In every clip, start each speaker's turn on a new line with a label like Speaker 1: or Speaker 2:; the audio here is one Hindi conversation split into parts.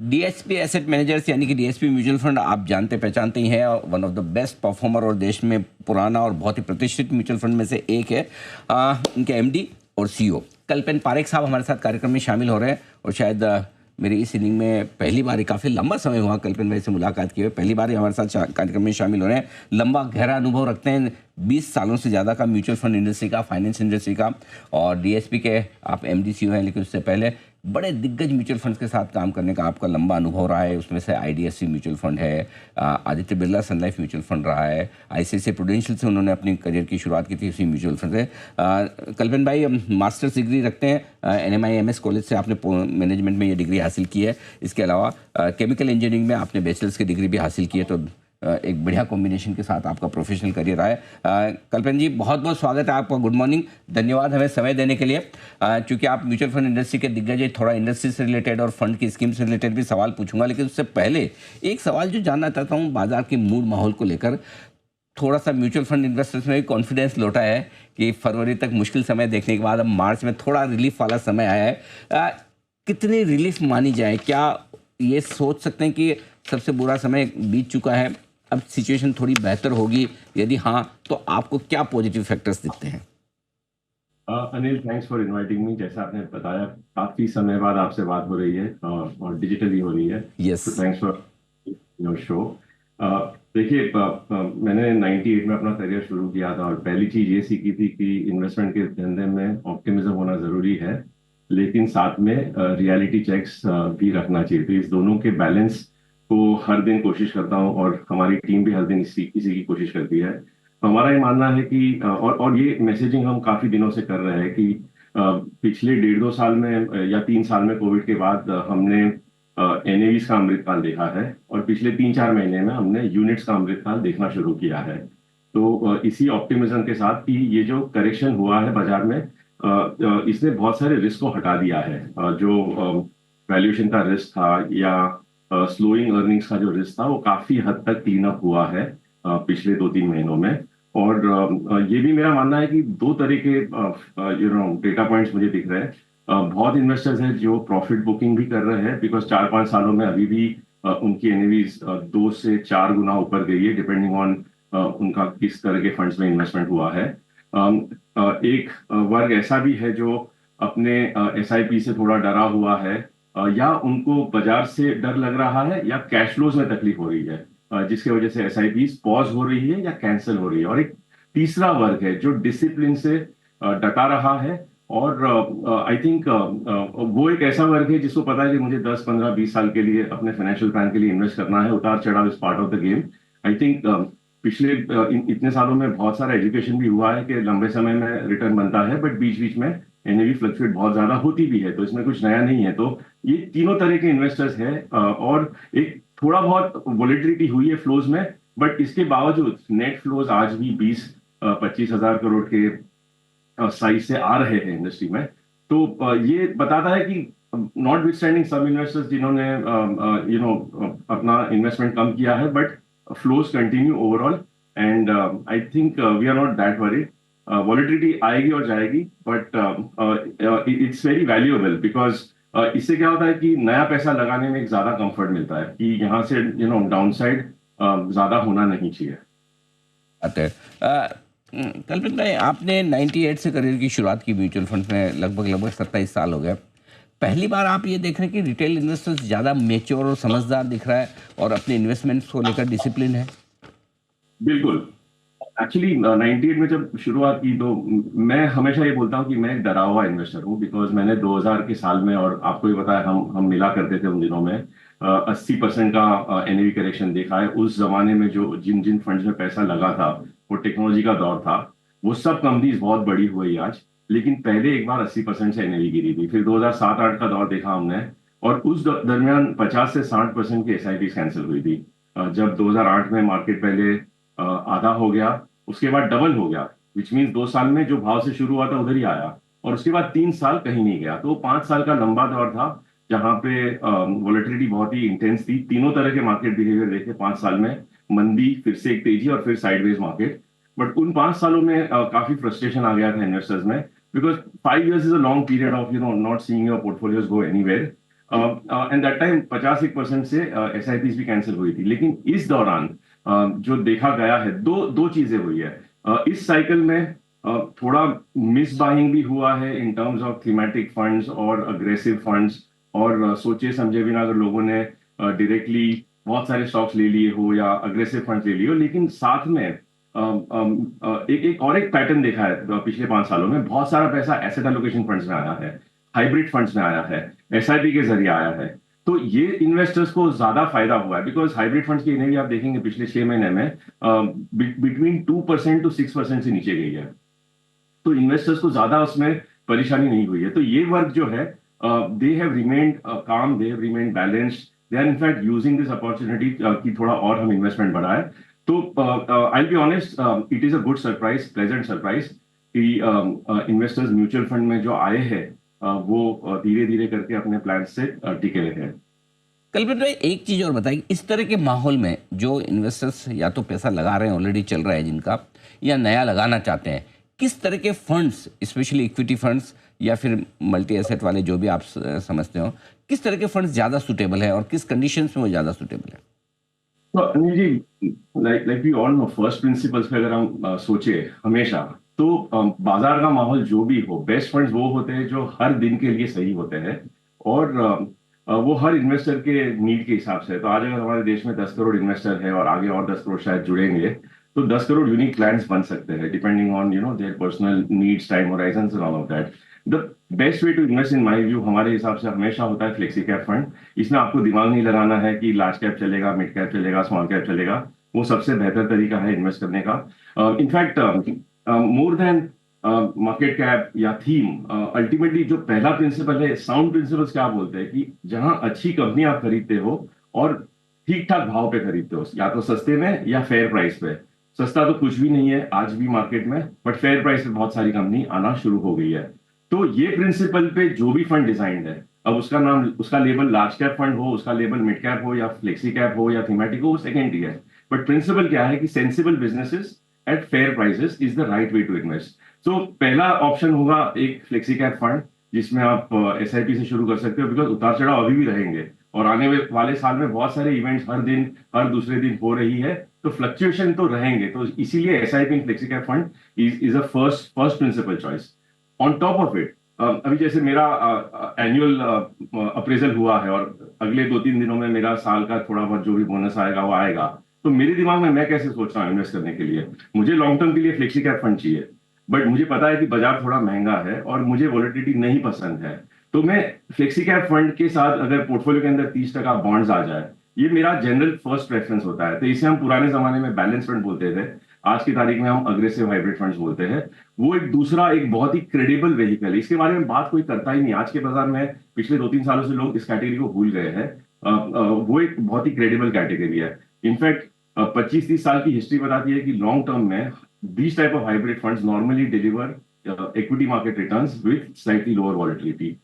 Speaker 1: डीएसपी एसेट मैनेजर्स यानी कि डीएसपी म्यूचुअल फंड आप जानते पहचानते ही हैं, one of the best performer और देश में पुराना और बहुत ही प्रतिष्ठित म्यूचुअल फंड में से एक है। इनके एमडी और सीईओ कल्पन पारेख साहब हमारे साथ कार्यक्रम में शामिल हो रहे हैं और शायद मेरी इस इनिंग में पहली बार, काफ़ी लंबा समय हुआ कल्पन भाई से मुलाकात किए हुए, पहली बार ही हमारे साथ कार्यक्रम में शामिल हो रहे हैं। लंबा गहरा अनुभव रखते हैं, 20 सालों से ज़्यादा का म्यूचुअल फंड इंडस्ट्री का, फाइनेंस इंडस्ट्री का, और डीएसपी के आप एमडी सीईओ हैं, लेकिन उससे पहले बड़े दिग्गज म्यूचुअल फंड्स के साथ काम करने का आपका लंबा अनुभव रहा है। उसमें से आईडीएफसी म्यूचुअल फंड है, आदित्य बिरला सन लाइफ म्यूचुअल फंड रहा है, आईसीआईसीआई प्रूडेंशियल से उन्होंने अपनी करियर की शुरुआत की थी उसी म्यूचुअल फंड से। कल्पन भाई मास्टर्स डिग्री रखते हैं, एनएमआई कॉलेज से आपने मैनेजमेंट में ये डिग्री हासिल की है। इसके अलावा केमिकल इंजीनियरिंग में आपने बैचलर्स की डिग्री भी हासिल की है, तो एक बढ़िया कॉम्बिनेशन के साथ आपका प्रोफेशनल करियर आया। कल्पन जी, बहुत बहुत स्वागत है आपका, गुड मॉर्निंग, धन्यवाद हमें समय देने के लिए। चूंकि आप म्यूचुअल फंड इंडस्ट्री के दिग्गज हैं, थोड़ा इंडस्ट्री से रिलेटेड और फंड की स्कीम से रिलेटेड भी सवाल पूछूंगा, लेकिन उससे पहले एक सवाल जो जानना चाहता हूँ बाजार के मूड माहौल को लेकर। थोड़ा सा म्यूचुअल फंड इन्वेस्टर्स में भी कॉन्फिडेंस लौटा है कि फरवरी तक मुश्किल समय देखने के बाद अब मार्च में थोड़ा रिलीफ वाला समय आया है। कितनी रिलीफ मानी जाए? क्या ये सोच सकते हैं कि सबसे बुरा समय बीत चुका है, अब सिचुएशन थोड़ी बेहतर होगी? यदि हाँ, तो आपको क्या पॉजिटिव फैक्टर्स दिखते हैं?
Speaker 2: Anil, thanks for inviting me. जैसा आपने बताया, काफी समय बाद आपसे बात हो रही है और डिजिटली हो रही है।
Speaker 1: यस।
Speaker 2: तो थैंक्स फॉर योर शो। देखिए, मैंने 98 में अपना करियर शुरू किया था और पहली चीज ये सीखी थी कि इन्वेस्टमेंट के धंधे में ऑप्टिमिज्म होना जरूरी है, लेकिन साथ में रियलिटी चेक्स भी रखना चाहिए। तो इस दोनों के बैलेंस को हर दिन कोशिश करता हूँ और हमारी टीम भी हर दिन इसी की कोशिश करती है। तो हमारा ये मानना है कि और ये मैसेजिंग हम काफी दिनों से कर रहे हैं कि पिछले 1.5-2 साल में या 3 साल में कोविड के बाद हमने एनएवीज का अमृतकाल देखा है और पिछले 3-4 महीने में हमने यूनिट्स का अमृतकाल देखना शुरू किया है। तो इसी ऑप्टिमिज्म के साथ कि ये जो करेक्शन हुआ है बाजार में, इसने बहुत सारे रिस्क को हटा दिया है। जो वैल्यूएशन का रिस्क था या स्लोइंग अर्निंग्स का जो रिस्क था, वो काफी हद तक क्लीन अप हुआ है पिछले 2-3 महीनों में। और ये भी मेरा मानना है कि दो तरह के डेटा पॉइंट्स मुझे दिख रहे हैं। बहुत इन्वेस्टर्स हैं जो प्रॉफिट बुकिंग भी कर रहे हैं, बिकॉज 4-5 सालों में अभी भी उनकी एनएवीज 2 से 4 गुना ऊपर गई है, डिपेंडिंग ऑन उनका किस तरह के फंड्स में इन्वेस्टमेंट हुआ है। एक वर्ग ऐसा भी है जो अपने एसआईपी से थोड़ा डरा हुआ है, या उनको बाजार से डर लग रहा है या कैश फ्लोज में तकलीफ हो रही है, जिसकी वजह से एसआईपी पॉज हो रही है या कैंसिल हो रही है। और एक तीसरा वर्ग है जो डिसिप्लिन से डटा रहा है। और आई थिंक वो एक ऐसा वर्ग है जिसको पता है कि मुझे 10-15-20 साल के लिए अपने फाइनेंशियल प्लान के लिए इन्वेस्ट करना है। उतार चढ़ाव is part of the game. I think पिछले इतने सालों में बहुत सारा एजुकेशन भी हुआ है कि लंबे समय में रिटर्न बनता है, बट बीच बीच में एनएवी फ्लक्चुएट बहुत ज्यादा होती भी है, तो इसमें कुछ नया नहीं है। तो ये तीनों तरह के इन्वेस्टर्स हैं, और एक थोड़ा बहुत वॉलेटिलिटी हुई है फ्लोज में, बट इसके बावजूद नेट फ्लोज आज भी 20-25 हजार करोड़ के साइज से आ रहे हैं इंडस्ट्री में। तो ये बताता है कि notwithstanding some investors जिन्होंने अपना इन्वेस्टमेंट कम किया है, but flows continue overall. And I think we are not that worried. Volatility आएगी और जाएगी, but it's very valuable, because इससे क्या होता है कि नया पैसा लगाने में एक ज्यादा कंफर्ट मिलता है कि यहाँ से डाउनसाइड ज्यादा होना नहीं चाहिए।
Speaker 1: कल्पना भाई, आपने 98 से करियर की शुरुआत की म्यूचुअल फंड में, लगभग 27 साल हो गए। पहली बार आप ये देख रहे हैं कि रिटेल इन्वेस्टर्स ज़्यादा मेच्योर और समझदार दिख रहा है और अपने इन्वेस्टमेंट्स को लेकर डिसिप्लिन है?
Speaker 2: बिल्कुल। एक्चुअली 98 में जब शुरुआत की, तो मैं हमेशा ये बोलता हूँ कि मैं एक डरा हुआ इन्वेस्टर हूँ, बिकॉज मैंने 2000 के साल में, और आपको ही पता है हम मिला करते थे उन दिनों में, 80% का एनएवी करेक्शन देखा है। उस जमाने में जो जिन जिन फंड्स में पैसा लगा था, वो टेक्नोलॉजी का दौर था। वो सब कंपनीज बहुत बड़ी हुई आज, लेकिन पहले एक बार 80% से एनएवी गिरी थी। फिर 2007-8 का दौर देखा हमने, और उस दरमियान 50 से 60% की एसआईपी कैंसिल हुई थी। जब 2008 में मार्केट पहले आधा हो गया, उसके बाद डबल हो गया, विच मीन्स 2 साल में जो भाव से शुरू हुआ था उधर ही आया, और उसके बाद 3 साल कहीं नहीं गया। तो 5 साल का लंबा दौर था जहां पे वॉलेटिलिटी बहुत ही इंटेंस थी। तीनों तरह के मार्केट बिहेवियर देखे 5 साल में, मंदी, फिर से एक तेजी, और फिर साइडवेज मार्केट। बट उन 5 सालों में काफी फ्रस्ट्रेशन आ गया था इन्वेस्टर्स में, because 5 years is a long period of not seeing your portfolios go anywhere. And that time 50% से एसआईपीज भी कैंसिल हुई थी। लेकिन इस दौरान जो देखा गया है, दो दो चीजें हुई है। इस साइकिल में थोड़ा मिस बाइंग भी हुआ है in terms of thematic funds और अग्रेसिव फंड्स, और सोचे समझे बिना अगर लोगों ने डायरेक्टली बहुत सारे स्टॉक्स ले लिए हो या अग्रेसिव फंड्स ले लिए हो। लेकिन साथ में एक पैटर्न देखा है पिछले 5 सालों में, बहुत सारा पैसा एसेट एलोकेशन फंड्स में आया है, हाइब्रिड फंड्स में आया है, एसआईपी के जरिए आया है। तो ये इन्वेस्टर्स को ज्यादा फायदा हुआ है, बिकॉज हाइब्रिड फंड्स की इन्हें आप देखेंगे पिछले 6 महीने में बिटवीन 2% to 6% से नीचे गई है। तो इन्वेस्टर्स को ज्यादा उसमें परेशानी नहीं हुई है। तो ये वर्क जो है, दे have remained calm, they have remained balanced, they are in fact using this opportunity कि थोड़ा और हम इन्वेस्टमेंट बढ़ाए। तो I will be honest, it is a good surprise, pleasant surprise कि इन्वेस्टर्स म्यूचुअल फंड में जो आए हैं वो धीरे धीरे करके अपने प्लान से टिके रहे हैं।
Speaker 1: कल्पित भाई, एक चीज और बताइए, इस तरह के माहौल में जो इन्वेस्टर्स या तो पैसा लगा रहे हैं, ऑलरेडी चल रहा है जिनका, या नया लगाना चाहते हैं, किस तरह के फंड्स, स्पेशली इक्विटी फंड्स या फिर मल्टी एसेट वाले जो भी आप समझते हो, किस तरह के फंड्स ज़्यादा सुटेबल है और किस कंडीशंस में वो ज़्यादा सुटेबल है?
Speaker 2: तो Anil ji, like we all know, first principles पे अगर हम सोचे हमेशा, तो बाजार का माहौल जो भी हो, बेस्ट फंड्स वो होते हैं जो हर दिन के लिए सही होते हैं, और वो हर इन्वेस्टर के नीड के हिसाब से। तो आज अगर हमारे देश में 10 करोड़ इन्वेस्टर है और आगे और 10 करोड़ शायद जुड़ेंगे, तो 10 करोड़ यूनिक प्लान्स बन सकते हैं depending on their personal needs, time horizon and all of that. The best way to invest in my view हमारे हिसाब से हमेशा होता है फ्लेक्सी कैप फंड। इसमें आपको दिमाग नहीं लगाना है कि लार्ज कैप चलेगा, मिड कैप चलेगा, स्मॉल कैप चलेगा। वो सबसे बेहतर तरीका है इन्वेस्ट करने का। In fact more than market cap या थीम, अल्टीमेटली जो पहला प्रिंसिपल है, साउंड प्रिंसिपल्स क्या बोलते हैं कि जहां अच्छी कंपनी आप खरीदते हो और ठीक ठाक भाव पे खरीदते हो, या तो सस्ते में या फेयर प्राइस पे। सस्ता तो कुछ भी नहीं है आज भी मार्केट में, बट फेयर प्राइस पे बहुत सारी कंपनी आना शुरू हो गई है। तो ये प्रिंसिपल पे जो भी फंड डिजाइंड है, अब उसका नाम, उसका लेबल लार्ज कैप फंड हो, उसका लेबल मिड कैप हो या फ्लेक्सी कैप हो या थीमेटिक हो, वो सेकेंडरी है। बट प्रिंसिपल क्या है कि sensible businesses at fair prices is the right way to invest. तो पहला ऑप्शन होगा एक फ्लेक्सी कैप फंड, जिसमें आप एसआईपी से शुरू कर सकते हो, बिकॉज उतार चढ़ाव अभी भी रहेंगे और आने वाले साल में बहुत सारे इवेंट्स हर दिन, हर दूसरे दिन हो रही है, तो फ्लक्चुएशन तो रहेंगे। तो इसीलिए SIP flexi cap fund is a first principle choice. On top of it, अभी जैसे मेरा एनुअल अप्रेजल हुआ है और अगले 2-3 दिनों में मेरा साल का थोड़ा बहुत जो भी बोनस आएगा वो आएगा, तो मेरे दिमाग में मैं कैसे सोच रहा हूँ इन्वेस्ट करने के लिए, मुझे लॉन्ग टर्म के लिए फ्लेक्सी कैप फंड चाहिए, बट मुझे पता है कि बाजार थोड़ा महंगा है और मुझे वॉलेटिलिटी नहीं पसंद है। तो मैं फ्लेक्सी कैप फंड के साथ अगर पोर्टफोलियो के अंदर 30% बॉन्ड्स आ जाए, ये मेरा जनरल फर्स्ट प्रेफरेंस होता है। तो इसे हम पुराने जमाने में बैलेंस फंड बोलते थे, आज की तारीख में हम अग्रेसिव हाइब्रिड फंड्स बोलते हैं। वो एक दूसरा, एक बहुत ही क्रेडिबल वेहिकल है, इसके बारे में बात कोई करता ही नहीं आज के बाजार में। पिछले 2-3 सालों से लोग इस कैटेगरी को भूल गए हैं। वो एक बहुत ही क्रेडिबल कैटेगरी है। इनफैक्ट 25-30 साल की हिस्ट्री बताती है कि लॉन्ग टर्म में these type of hybrid funds normally deliver equity market returns with slightly lower volatility.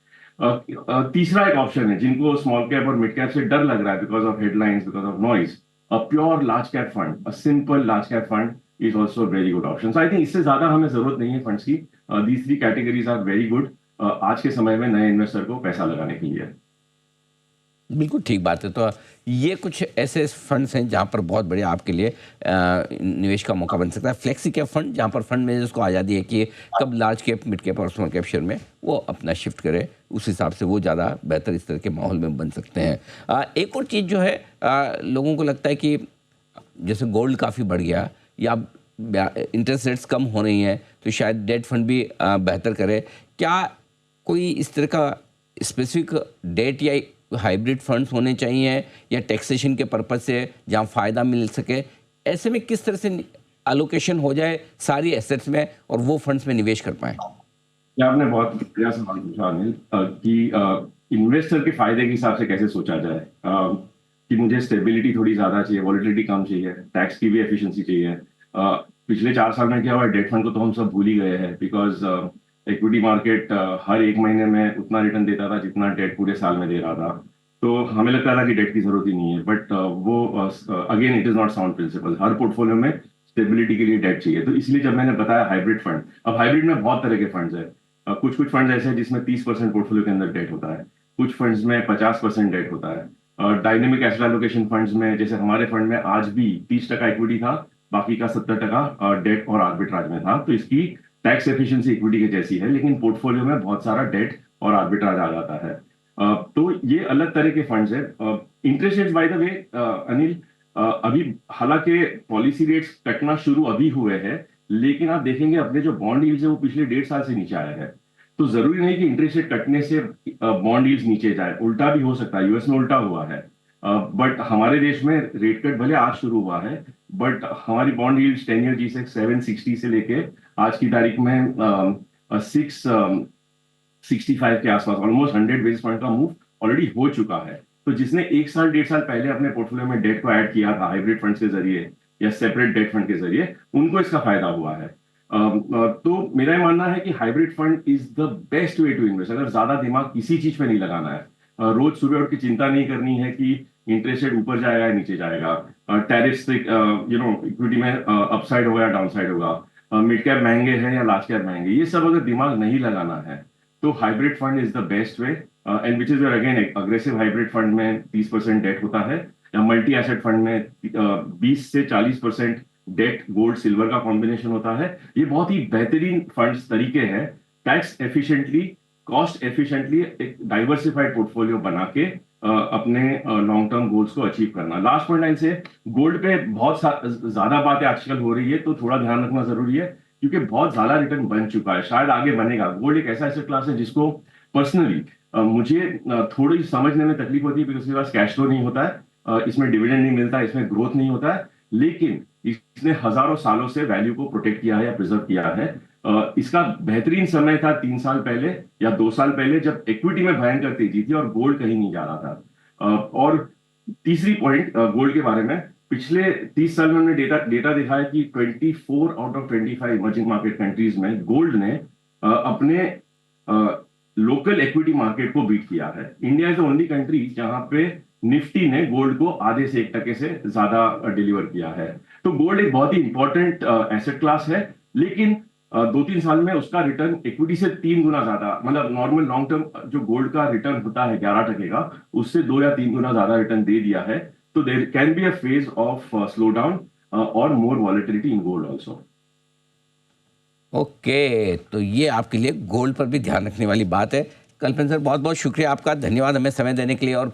Speaker 2: तीसरा एक ऑप्शन है जिनको स्मॉल कैप और मिड कैप से डर लग रहा है because of headlines, because of noise, a pure large cap fund, a simple large cap fund is also very good option. I think इससे ज्यादा हमें जरूरत नहीं है फंड्स की। These 3 categories are very good आज के समय में नए इन्वेस्टर को पैसा लगाने के लिए।
Speaker 1: बिल्कुल ठीक बात है। तो ये कुछ ऐसे फंड्स हैं जहाँ पर बहुत बढ़िया आपके लिए निवेश का मौका बन सकता है। फ्लेक्सी कैप फंड, जहाँ पर फंड मैनेजर्स को आज़ादी है कि कब लार्ज कैप, मिड कैप और स्मॉल कैप शेयर में वो अपना शिफ्ट करे, उस हिसाब से वो ज़्यादा बेहतर इस तरह के माहौल में बन सकते हैं। एक और चीज़ जो है, लोगों को लगता है कि जैसे गोल्ड काफ़ी बढ़ गया या इंटरेस्ट रेट्स कम हो रही हैं, तो शायद डेट फंड भी बेहतर करे। क्या कोई इस तरह का स्पेसिफिक डेट या हाइब्रिड फंड्स होने चाहिए या टैक्सेशन के पर्पज से जहां फ़ायदा मिल सके, ऐसे में किस तरह से एलोकेशन हो जाए सारी एसेट्स में और वो फंड्स में निवेश कर पाए?
Speaker 2: ये आपने बहुत बढ़िया सवाल पूछा अनिल, कि इन्वेस्टर के फायदे के हिसाब से कैसे सोचा जाए, कि मुझे स्टेबिलिटी थोड़ी ज्यादा चाहिए, वॉलेटिलिटी कम चाहिए, टैक्स की भी एफिशिएंसी चाहिए। पिछले 4 साल में क्या हुआ, डेट फंड को तो हम सब भूल ही गए हैं, बिकॉज इक्विटी मार्केट हर एक महीने में उतना रिटर्न देता था जितना डेट पूरे साल में दे रहा था। तो हमें लगता था कि डेट की जरूरत ही नहीं है, बट वो again it is not sound principle. हर पोर्टफोलियो में स्टेबिलिटी के लिए डेट चाहिए। तो इसलिए जब मैंने बताया हाइब्रिड फंड, अब हाइब्रिड में बहुत तरह के फंड्स है। कुछ फंड्स ऐसे हैं जिसमें 30% पोर्टफोलियो के अंदर डेट होता है, कुछ फंड्स में 50% डेट होता है। डायनेमिक एसेट एलोकेशन फंड्स में, जैसे हमारे फंड में आज भी 30% इक्विटी था, बाकी का 70% डेट और आर्बिट्राज में था। तो इसकी टैक्स एफिशिएंसी इक्विटी के जैसी है, लेकिन पोर्टफोलियो में बहुत सारा डेट और आर्बिट्राज आ जाता है। तो ये अलग तरह के फंड्स है। Interest rates by the way Anil, अभी हालांकि पॉलिसी रेट्स कटना शुरू अभी हुए हैं, लेकिन आप देखेंगे अपने जो बॉन्ड यील्ड्स है वो पिछले 1.5 साल से नीचे आया है। तो जरूरी नहीं कि इंटरेस्ट रेट कटने से बॉन्ड यील्ड्स नीचे जाए, उल्टा भी हो सकता है। यूएस में उल्टा हुआ है, बट हमारे देश में रेट कट भले आज शुरू हुआ है, बट हमारी बॉन्ड यील्ड्स 10 ईयर G-Sec 760 से लेके आज की तारीख में 665 के आसपास, ऑलमोस्ट 100 बेसिस पॉइंट का मूव ऑलरेडी हो चुका है। तो जिसने 1 साल 1.5 साल पहले अपने पोर्टफोलियो में डेट को ऐड किया था हाइब्रिड फंड के जरिए या सेपरेट डेट फंड के जरिए, उनको इसका फायदा हुआ है। तो मेरा ये मानना है कि hybrid fund is the best way to invest, अगर ज्यादा दिमाग किसी चीज पे नहीं लगाना है। रोज सुबह उठ के चिंता नहीं करनी है कि इंटरेस्ट रेट ऊपर जाएगा या नीचे जाएगा, टैरिफ इक्विटी में अपसाइड होगा या डाउनसाइड होगा, मिड कैप महंगे हैं या लार्ज कैप महंगे, ये सब अगर दिमाग नहीं लगाना है तो hybrid fund is the best way. And which is again aggressive hybrid fund में 30% डेट होता है, या मल्टी एसेट फंड में 20 से 40% डेट गोल्ड सिल्वर का कॉम्बिनेशन होता है। ये बहुत ही बेहतरीन फंड्स तरीके हैं टैक्स एफिशिएंटली, कॉस्ट एफिशिएंटली एक डाइवर्सिफाइड पोर्टफोलियो बना के अपने लॉन्ग टर्म गोल्स को अचीव करना। लास्ट पॉइंट लाइन से गोल्ड पे बहुत ज्यादा बातें आजकल हो रही है, तो थोड़ा ध्यान रखना जरूरी है, क्योंकि बहुत ज्यादा रिटर्न बन चुका है, शायद आगे बनेगा। गोल्ड एक ऐसा एसेट क्लास है जिसको पर्सनली मुझे थोड़ी समझने में तकलीफ होती है, बिकॉज इसके पास कैश फ्लो नहीं होता है, इसमें डिविडेंड नहीं मिलता है, इसमें ग्रोथ नहीं होता है, लेकिन इसने हजारों सालों से वैल्यू को प्रोटेक्ट किया है या प्रिजर्व किया है। इसका बेहतरीन समय था 3 साल पहले या 2 साल पहले, जब इक्विटी में भयंकर तेजी थी और गोल्ड कहीं नहीं जा रहा था। और तीसरी पॉइंट गोल्ड के बारे में, पिछले 30 साल में हमने डेटा दिखा है कि 24 out of 25 emerging market countries में गोल्ड ने अपने लोकल इक्विटी मार्केट को बीट किया है। India is the only country जहां पे निफ्टी ने गोल्ड को आधे से 1% से ज्यादा डिलीवर किया है। तो गोल्ड एक बहुत ही इंपॉर्टेंट एसेट क्लास है, लेकिन 2-3 साल में उसका रिटर्न इक्विटी से 3 गुना ज्यादा, मतलब नॉर्मल लॉन्ग टर्म जो गोल्ड का रिटर्न होता है 11% का, उससे 2 या 3 गुना ज्यादा रिटर्न दे दिया है। तो there can be a phase of slow down और more volatility in gold also.
Speaker 1: Okay, तो ये आपके लिए गोल्ड पर भी ध्यान रखने वाली बात है। कल्पन सर, बहुत बहुत शुक्रिया आपका, धन्यवाद हमें समय देने के लिए और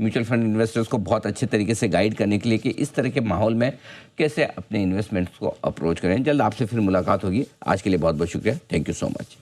Speaker 1: म्यूचुअल फंड इन्वेस्टर्स को बहुत अच्छे तरीके से गाइड करने के लिए कि इस तरह के माहौल में कैसे अपने इन्वेस्टमेंट्स को अप्रोच करें। जल्द आपसे फिर मुलाकात होगी। आज के लिए बहुत बहुत शुक्रिया। Thank you so much.